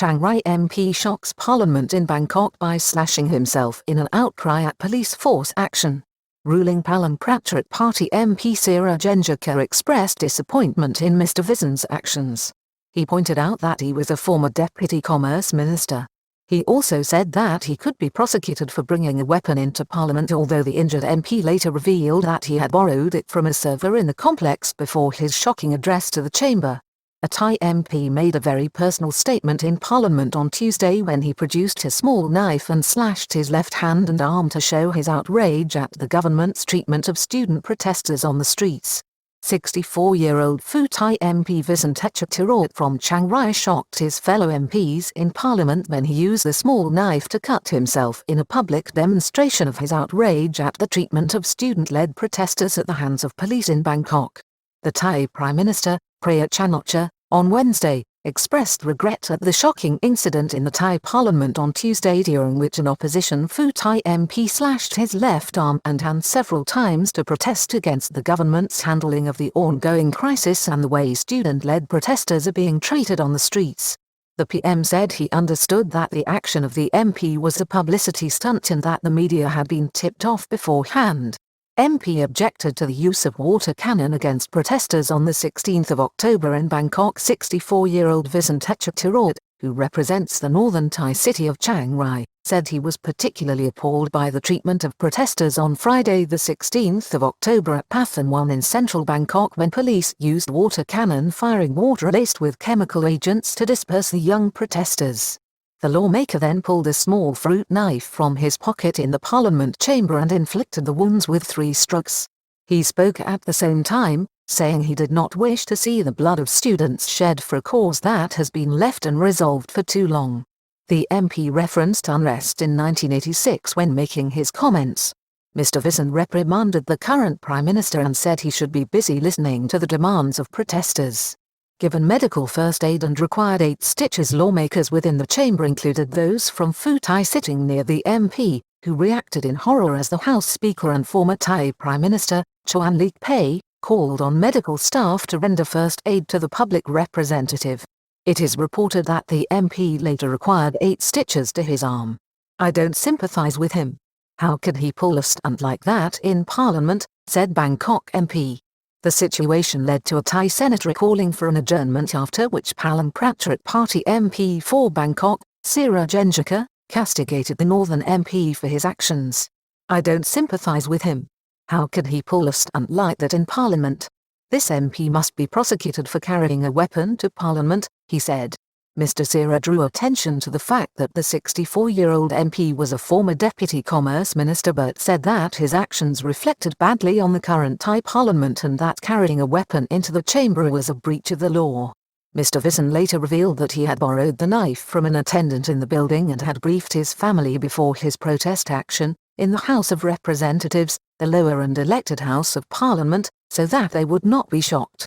Chiang Rai MP shocks Parliament in Bangkok by slashing himself in an outcry at police force action. Ruling Palang Pracharat Party MP Sira Jenjaka expressed disappointment in Mr Visan's actions. He pointed out that he was a former Deputy Commerce Minister. He also said that he could be prosecuted for bringing a weapon into Parliament, although the injured MP later revealed that he had borrowed it from a server in the complex before his shocking address to the chamber. A Thai MP made a very personal statement in Parliament on Tuesday when he produced his small knife and slashed his left hand and arm to show his outrage at the government's treatment of student protesters on the streets. 64-year-old Phu Thai MP Visan Pracharat from Chiang Rai shocked his fellow MPs in Parliament when he used the small knife to cut himself in a public demonstration of his outrage at the treatment of student-led protesters at the hands of police in Bangkok. The Thai Prime Minister, Pracharat, on Wednesday, expressed regret at the shocking incident in the Thai Parliament on Tuesday, during which an opposition Phu Thai MP slashed his left arm and hand several times to protest against the government's handling of the ongoing crisis and the way student-led protesters are being treated on the streets. The PM said he understood that the action of the MP was a publicity stunt and that the media had been tipped off beforehand. MP objected to the use of water cannon against protesters on the 16th of October in Bangkok. 64-year-old Visan Pracharat, who represents the northern Thai city of Chiang Rai, said he was particularly appalled by the treatment of protesters on Friday the 16th of October at Pathum 1 in central Bangkok, when police used water cannon firing water laced with chemical agents to disperse the young protesters. The lawmaker then pulled a small fruit knife from his pocket in the Parliament chamber and inflicted the wounds with 3 strokes. He spoke at the same time, saying he did not wish to see the blood of students shed for a cause that has been left unresolved for too long. The MP referenced unrest in 1986 when making his comments. Mr Visan reprimanded the current Prime Minister and said he should be busy listening to the demands of protesters. Given medical first aid and required 8 stitches, lawmakers within the chamber included those from Phu Thai sitting near the MP, who reacted in horror as the House Speaker and former Thai Prime Minister, Chuan Lik Pay, called on medical staff to render first aid to the public representative. It is reported that the MP later required 8 stitches to his arm. "I don't sympathise with him. How could he pull a stunt like that in Parliament?" said Bangkok MP. The situation led to a Thai senator calling for an adjournment, after which Palang Pracharat Party MP for Bangkok, Sira Jenjaka, castigated the northern MP for his actions. "I don't sympathise with him. How could he pull a stunt like that in Parliament? This MP must be prosecuted for carrying a weapon to Parliament," he said. Mr Sira drew attention to the fact that the 64-year-old MP was a former Deputy Commerce Minister, but said that his actions reflected badly on the current Thai Parliament and that carrying a weapon into the chamber was a breach of the law. Mr Visan later revealed that he had borrowed the knife from an attendant in the building and had briefed his family before his protest action in the House of Representatives, the lower and elected House of Parliament, so that they would not be shocked.